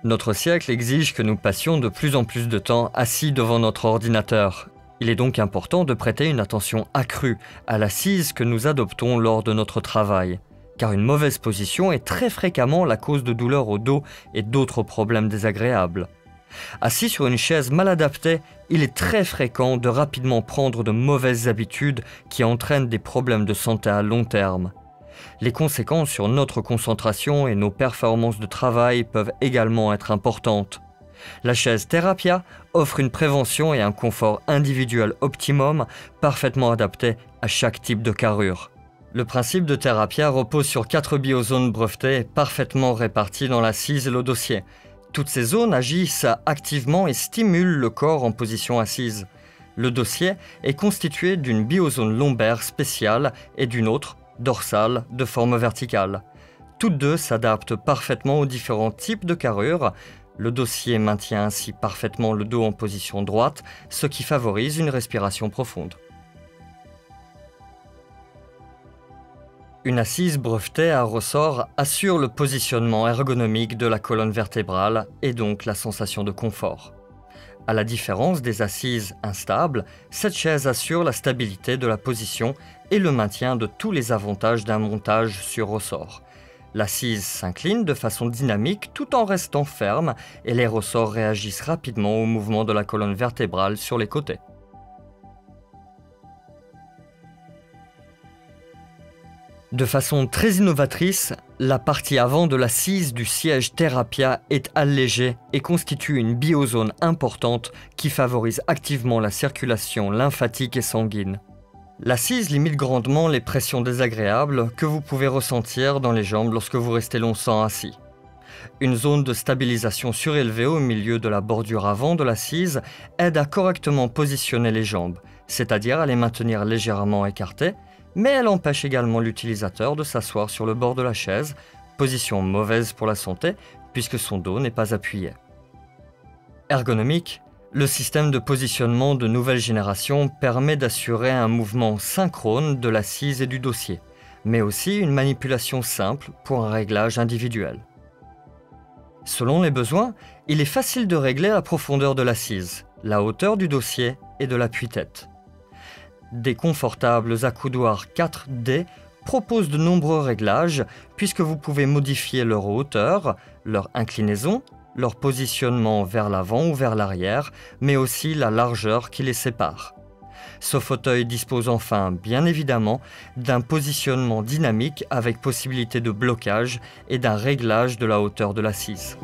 Notre siècle exige que nous passions de plus en plus de temps assis devant notre ordinateur. Il est donc important de prêter une attention accrue à l'assise que nous adoptons lors de notre travail, car une mauvaise position est très fréquemment la cause de douleurs au dos et d'autres problèmes désagréables. Assis sur une chaise mal adaptée, il est très fréquent de rapidement prendre de mauvaises habitudes qui entraînent des problèmes de santé à long terme. Les conséquences sur notre concentration et nos performances de travail peuvent également être importantes. La chaise Therapia offre une prévention et un confort individuel optimum parfaitement adaptés à chaque type de carrure. Le principe de Therapia repose sur 4 biozones brevetées parfaitement réparties dans l'assise et le dossier. Toutes ces zones agissent activement et stimulent le corps en position assise. Le dossier est constitué d'une biozone lombaire spéciale et d'une autre, dorsale, de forme verticale. Toutes deux s'adaptent parfaitement aux différents types de carrures. Le dossier maintient ainsi parfaitement le dos en position droite, ce qui favorise une respiration profonde. Une assise brevetée à ressort assure le positionnement ergonomique de la colonne vertébrale et donc la sensation de confort. À la différence des assises instables, cette chaise assure la stabilité de la position et le maintien de tous les avantages d'un montage sur ressort. L'assise s'incline de façon dynamique tout en restant ferme et les ressorts réagissent rapidement au mouvement de la colonne vertébrale sur les côtés. De façon très innovatrice, la partie avant de l'assise du siège Therapia est allégée et constitue une biozone importante qui favorise activement la circulation lymphatique et sanguine. L'assise limite grandement les pressions désagréables que vous pouvez ressentir dans les jambes lorsque vous restez longtemps assis. Une zone de stabilisation surélevée au milieu de la bordure avant de l'assise aide à correctement positionner les jambes, c'est-à-dire à les maintenir légèrement écartées, mais elle empêche également l'utilisateur de s'asseoir sur le bord de la chaise, position mauvaise pour la santé puisque son dos n'est pas appuyé. Ergonomique, le système de positionnement de nouvelle génération permet d'assurer un mouvement synchrone de l'assise et du dossier, mais aussi une manipulation simple pour un réglage individuel. Selon les besoins, il est facile de régler la profondeur de l'assise, la hauteur du dossier et de l'appui-tête. Des confortables accoudoirs 4D proposent de nombreux réglages puisque vous pouvez modifier leur hauteur, leur inclinaison, leur positionnement vers l'avant ou vers l'arrière, mais aussi la largeur qui les sépare. Ce fauteuil dispose enfin, bien évidemment, d'un positionnement dynamique avec possibilité de blocage et d'un réglage de la hauteur de l'assise.